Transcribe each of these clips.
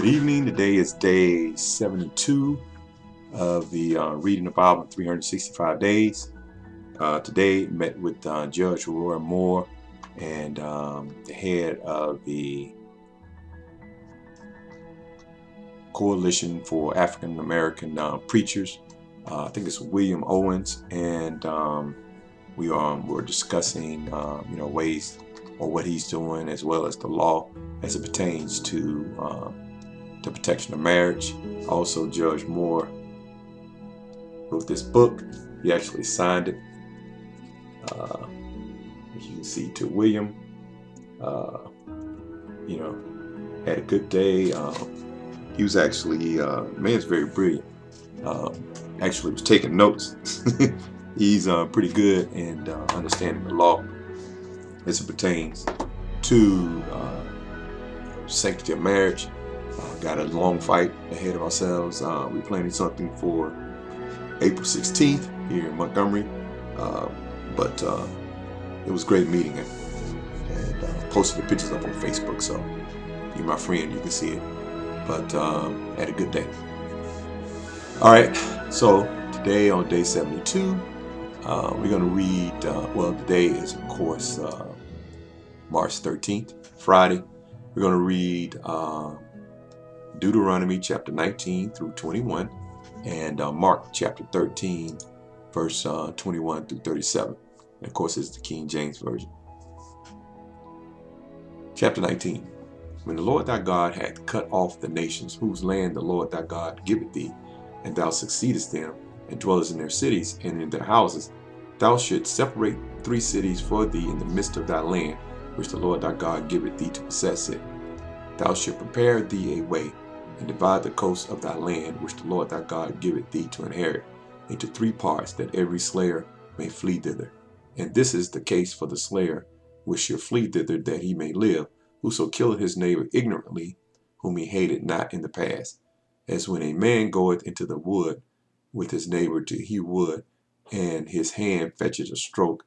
Good evening. Today is day 72 of the Reading the Bible in 365 Days. Today met with Judge Roy Moore and the head of the Coalition for African American Preachers. I think it's William Owens, and we're discussing ways or what he's doing, as well as the law as it pertains to the protection of marriage. Also, Judge Moore wrote this book. He actually signed it. As you can see, to William. Had a good day. He was actually, man's very brilliant. Actually was taking notes. He's pretty good in understanding the law as it pertains to sanctity of marriage. Got a long fight ahead of ourselves. We're planning something for April 16th here in Montgomery. But it was great meeting him, and posted the pictures up on Facebook. So if you're my friend, you can see it. But had a good day. All right. So today on day 72, we're going to read. Today is of course March 13th, Friday. We're going to read Deuteronomy chapter 19 through 21, and Mark chapter 13, verse 21 through 37. And of course, it's the King James Version. Chapter 19. When the Lord thy God hath cut off the nations whose land the Lord thy God giveth thee, and thou succeedest them, and dwellest in their cities and in their houses, thou shouldst separate 3 cities for thee in the midst of thy land, which the Lord thy God giveth thee to possess it. Thou shalt prepare thee a way, and divide the coast of thy land, which the Lord thy God giveth thee to inherit, into 3 parts, that every slayer may flee thither. And this is the case for the slayer, which shall flee thither, that he may live, whoso killeth his neighbor ignorantly, whom he hated not in the past. As when a man goeth into the wood with his neighbor to hew wood, and his hand fetcheth a stroke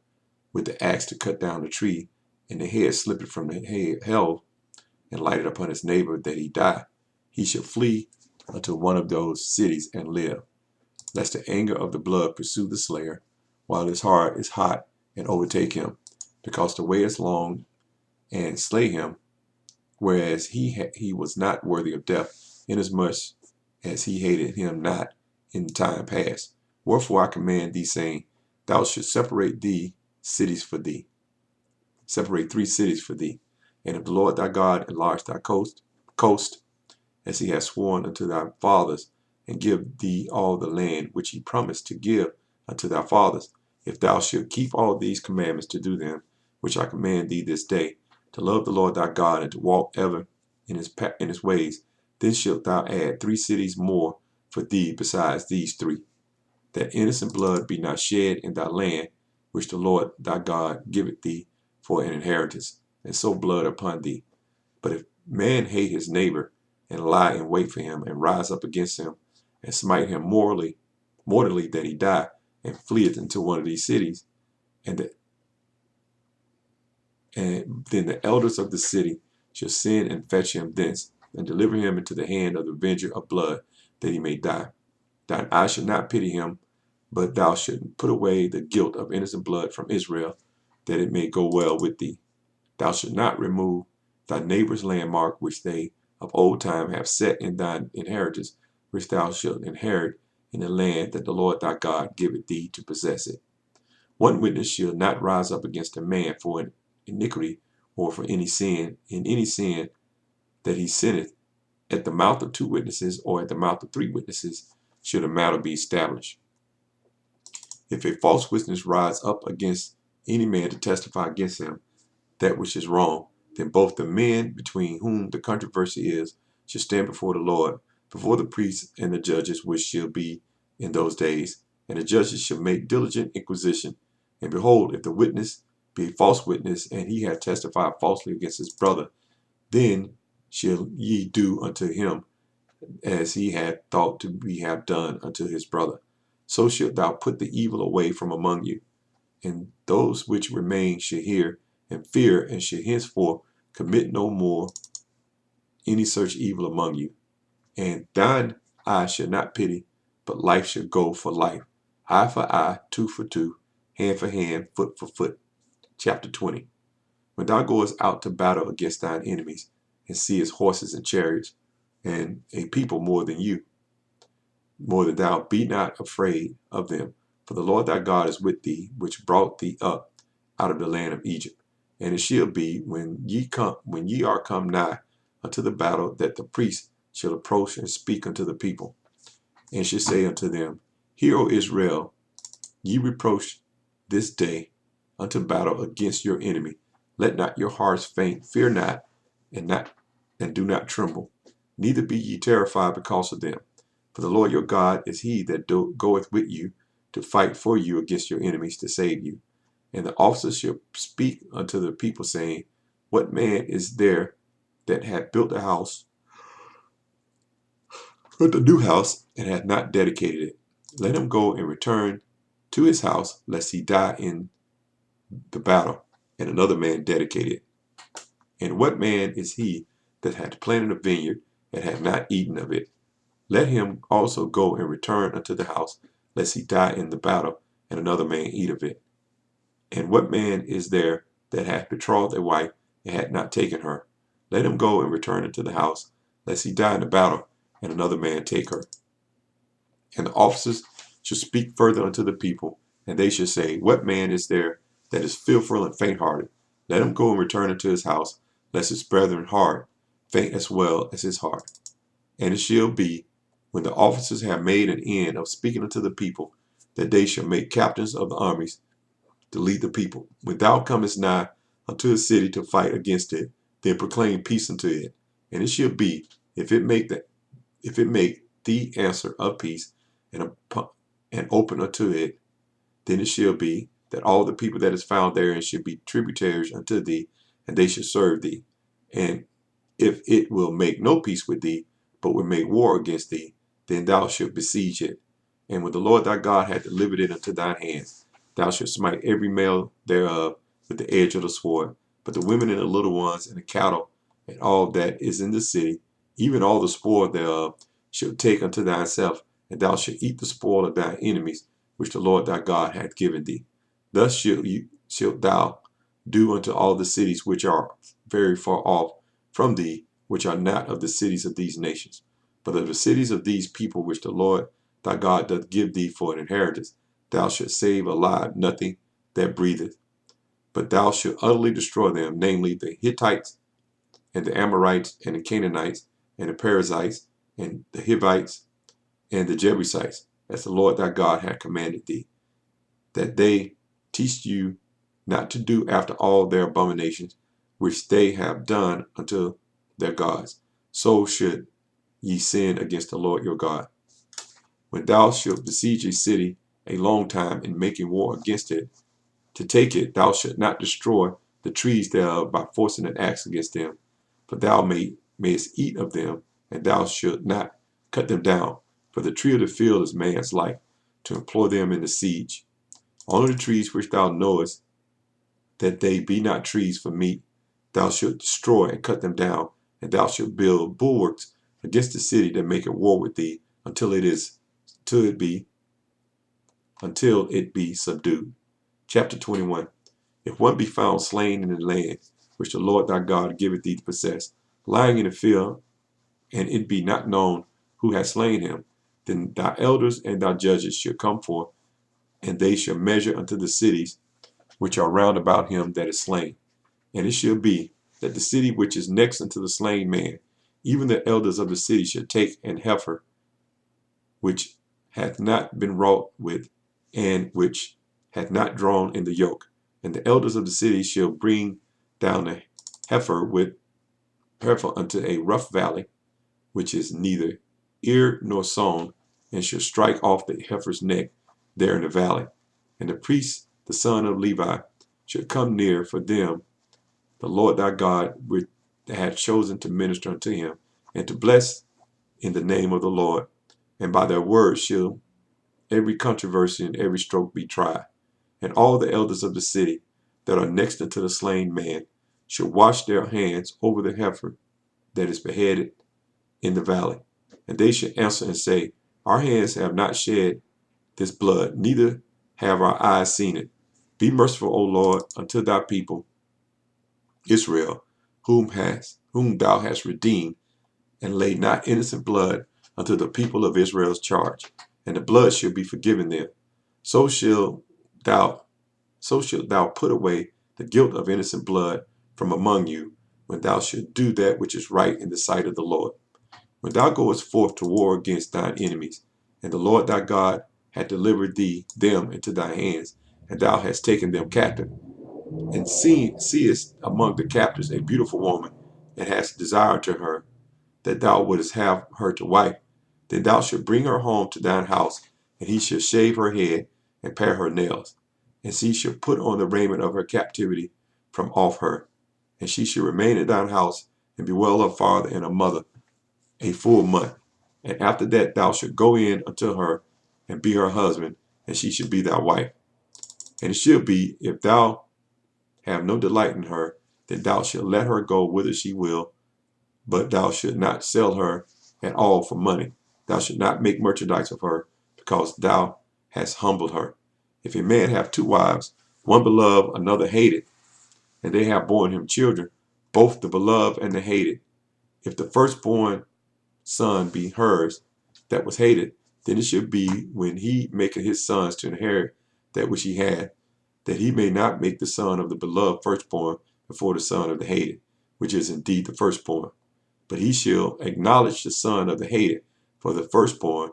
with the axe to cut down the tree, and the head slippeth from the helve, and lighted upon his neighbor, that he die, he shall flee unto one of those cities and live, lest the anger of the blood pursue the slayer, while his heart is hot, and overtake him, because the way is long, and slay him, whereas he was not worthy of death, inasmuch as he hated him not in time past. Wherefore I command thee, saying, thou shouldst separate 3 cities for thee. And if the Lord thy God enlarge thy coast, as he has sworn unto thy fathers, and give thee all the land which he promised to give unto thy fathers, if thou shalt keep all these commandments to do them, which I command thee this day, to love the Lord thy God, and to walk ever in his ways, then shalt thou add 3 cities more for thee besides these 3, that innocent blood be not shed in thy land, which the Lord thy God giveth thee for an inheritance, and sow blood upon thee. But if man hate his neighbor, and lie in wait for him, and rise up against him, and smite him mortally, that he die, and fleeth into one of these cities, and then the elders of the city shall send and fetch him thence, and deliver him into the hand of the avenger of blood, that he may die. Thine eye should not pity him, but thou shouldst put away the guilt of innocent blood from Israel, that it may go well with thee. Thou shalt not remove thy neighbor's landmark, which they of old time have set in thine inheritance, which thou shalt inherit in the land that the Lord thy God giveth thee to possess it. One witness shall not rise up against a man for an iniquity, or for any sin, that he sinneth. At the mouth of 2 witnesses, or at the mouth of 3 witnesses, should a matter be established. If a false witness rise up against any man to testify against him that which is wrong, then both the men between whom the controversy is shall stand before the Lord, before the priests and the judges, which shall be in those days. And the judges shall make diligent inquisition. And behold, if the witness be a false witness, and he have testified falsely against his brother, then shall ye do unto him as he had thought to be have done unto his brother. So shalt thou put the evil away from among you. And those which remain shall hear and fear, and shall henceforth commit no more any such evil among you. And thine eye should not pity, but life should go for life. Eye for eye, tooth for tooth, hand for hand, foot for foot. Chapter 20. When thou goest out to battle against thine enemies, and seest horses and chariots, and a people more than you, more than thou, be not afraid of them. For the Lord thy God is with thee, which brought thee up out of the land of Egypt. And it shall be when ye are come nigh unto the battle, that the priest shall approach and speak unto the people, and shall say unto them, Hear, O Israel, ye reproach this day unto battle against your enemy. Let not your hearts faint, fear not, and do not tremble, neither be ye terrified because of them. For the Lord your God is he that goeth with you to fight for you against your enemies to save you. And the officers shall speak unto the people, saying, What man is there that hath built a house, but the new house, and hath not dedicated it? Let him go and return to his house, lest he die in the battle, and another man dedicate it. And what man is he that hath planted a vineyard, and hath not eaten of it? Let him also go and return unto the house, lest he die in the battle, and another man eat of it. And what man is there that hath betrothed a wife, and hath not taken her? Let him go and return unto the house, lest he die in the battle, and another man take her. And the officers shall speak further unto the people, and they shall say, What man is there that is fearful and faint-hearted? Let him go and return unto his house, lest his brethren heart faint as well as his heart. And it shall be, when the officers have made an end of speaking unto the people, that they shall make captains of the armies to lead the people. When thou comest nigh unto a city to fight against it, then proclaim peace unto it. And it shall be, if it make thee answer of peace, and open unto it, then it shall be that all the people that is found therein should be tributaries unto thee, and they shall serve thee. And if it will make no peace with thee, but will make war against thee, then thou shalt besiege it. And when the Lord thy God hath delivered it into thine hands, thou shalt smite every male thereof with the edge of the sword. But the women and the little ones and the cattle and all that is in the city, even all the spoil thereof, shalt take unto thyself, and thou shalt eat the spoil of thine enemies, which the Lord thy God hath given thee. Thus shalt thou do unto all the cities which are very far off from thee, which are not of the cities of these nations, but of the cities of these people which the Lord thy God doth give thee for an inheritance. Thou shalt save alive nothing that breatheth, but thou shalt utterly destroy them, namely the Hittites, and the Amorites, and the Canaanites, and the Perizzites, and the Hivites, and the Jebusites, as the Lord thy God hath commanded thee, that they teach you not to do after all their abominations which they have done unto their gods. So should ye sin against the Lord your God. When thou shalt besiege a city a long time in making war against it, to take it, thou shalt not destroy the trees thereof by forcing an axe against them, for thou mayest eat of them, and thou shalt not cut them down. For the tree of the field is man's life, to employ them in the siege. Only the trees which thou knowest that they be not trees for meat, thou shalt destroy and cut them down, and thou shalt build bulwarks against the city that maketh war with thee until it be subdued. Chapter 21. If one be found slain in the land which the Lord thy God giveth thee to possess, lying in the field, and it be not known who hath slain him, then thy elders and thy judges shall come forth, and they shall measure unto the cities which are round about him that is slain. And it shall be that the city which is next unto the slain man, even the elders of the city shall take an heifer which hath not been wrought with, and which hath not drawn in the yoke. And the elders of the city shall bring down the heifer unto a rough valley, which is neither ear nor sown, and shall strike off the heifer's neck there in the valley. And the priest, the son of Levi, shall come near for them, the Lord thy God, which hath chosen to minister unto him, and to bless in the name of the Lord. And by their words shall every controversy and every stroke be tried. And all the elders of the city that are next unto the slain man shall wash their hands over the heifer that is beheaded in the valley. And they shall answer and say, Our hands have not shed this blood, neither have our eyes seen it. Be merciful, O Lord, unto thy people Israel, whom thou hast redeemed, and lay not innocent blood unto the people of Israel's charge, and the blood shall be forgiven them. So shalt thou put away the guilt of innocent blood from among you, when thou shalt do that which is right in the sight of the Lord. When thou goest forth to war against thine enemies, and the Lord thy God hath delivered them into thy hands, and thou hast taken them captive, and seest among the captives a beautiful woman, and hast desire to her, that thou wouldest have her to wife, then thou shalt bring her home to thine house, and he shall shave her head and pare her nails, and she shall put on the raiment of her captivity from off her, and she shall remain in thine house, and bewail her father and her mother a full month. And after that thou shalt go in unto her, and be her husband, and she shall be thy wife. And it shall be, if thou have no delight in her, then thou shalt let her go whither she will, but thou shalt not sell her at all for money. Thou shalt not make merchandise of her, because thou hast humbled her. If a man have two wives, one beloved, another hated, and they have borne him children, both the beloved and the hated, if the firstborn son be hers that was hated, then it should be, when he maketh his sons to inherit that which he had, that he may not make the son of the beloved firstborn before the son of the hated, which is indeed the firstborn. But he shall acknowledge the son of the hated for the firstborn,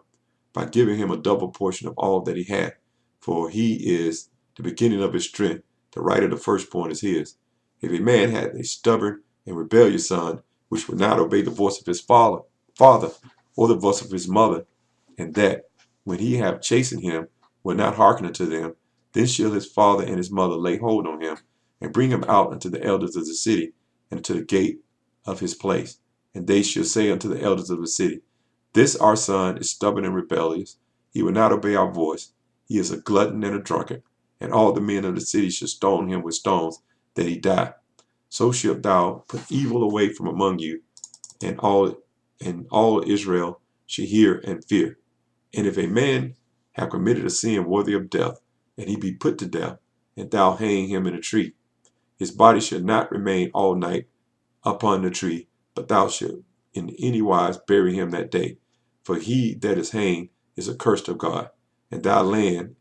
by giving him a double portion of all that he hath. For he is the beginning of his strength, the right of the firstborn is his. If a man hath a stubborn and rebellious son, which will not obey the voice of his father, or the voice of his mother, and that, when he have chastened him, will not hearken unto them, then shall his father and his mother lay hold on him, and bring him out unto the elders of the city, and to the gate of his place. And they shall say unto the elders of the city, This our son is stubborn and rebellious. He will not obey our voice. He is a glutton and a drunkard. And all the men of the city shall stone him with stones, that he die. So shalt thou put evil away from among you, and all Israel shall hear and fear. And if a man have committed a sin worthy of death, and he be put to death, and thou hang him in a tree, his body shall not remain all night upon the tree, but thou shalt in any wise bury him that day. For he that is hanged is accursed of God, and thy land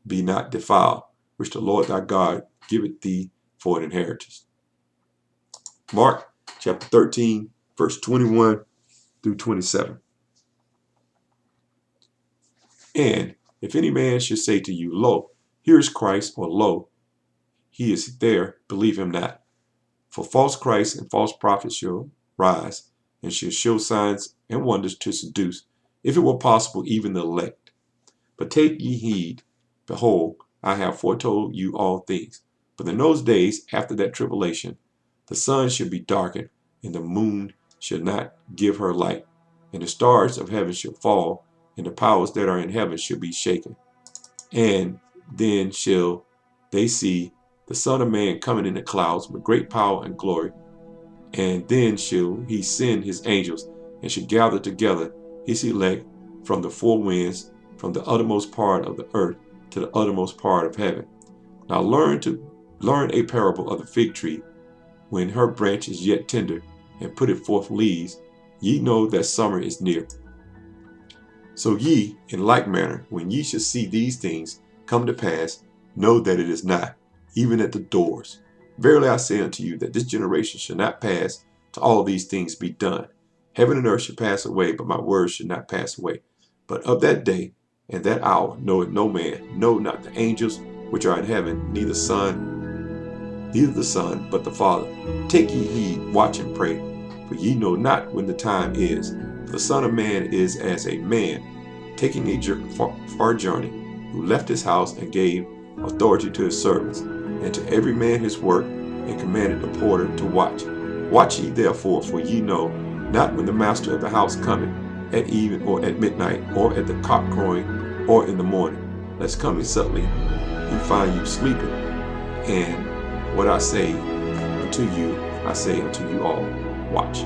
be not defiled, which the Lord thy God giveth thee for an inheritance. Mark chapter 13, verse 21 through 27. And if any man should say to you, Lo, here is Christ, or Lo, he is there, believe him not. For false Christs and false prophets shall rise, and shall show signs and wonders to seduce, if it were possible, even the elect. But take ye heed, behold, I have foretold you all things. But in those days, after that tribulation, the sun shall be darkened, and the moon shall not give her light, and the stars of heaven shall fall, and the powers that are in heaven shall be shaken. And then shall they see the Son of Man coming in the clouds with great power and glory. And then shall he send his angels, and shall gather together his elect from the four winds, from the uttermost part of the earth to the uttermost part of heaven. Now learn a parable of the fig tree. When her branch is yet tender, and putteth forth leaves, ye know that summer is near. So ye, in like manner, when ye shall see these things come to pass, know that it is nigh, even at the doors. Verily I say unto you, that this generation shall not pass till all these things be done. Heaven and earth shall pass away, but my words shall not pass away. But of that day and that hour knoweth no man, no, not the angels which are in heaven, neither the Son, but the Father. Take ye heed, watch and pray, for ye know not when the time is. For the Son of Man is as a man taking a far journey, who left his house and gave authority to his servants, and to every man his work, and commanded the porter to watch. Watch ye therefore, for ye know not when the master of the house cometh, at even, or at midnight, or at the cock crowing, or in the morning, lest coming suddenly he find you sleeping. And what I say unto you, I say unto you all, watch.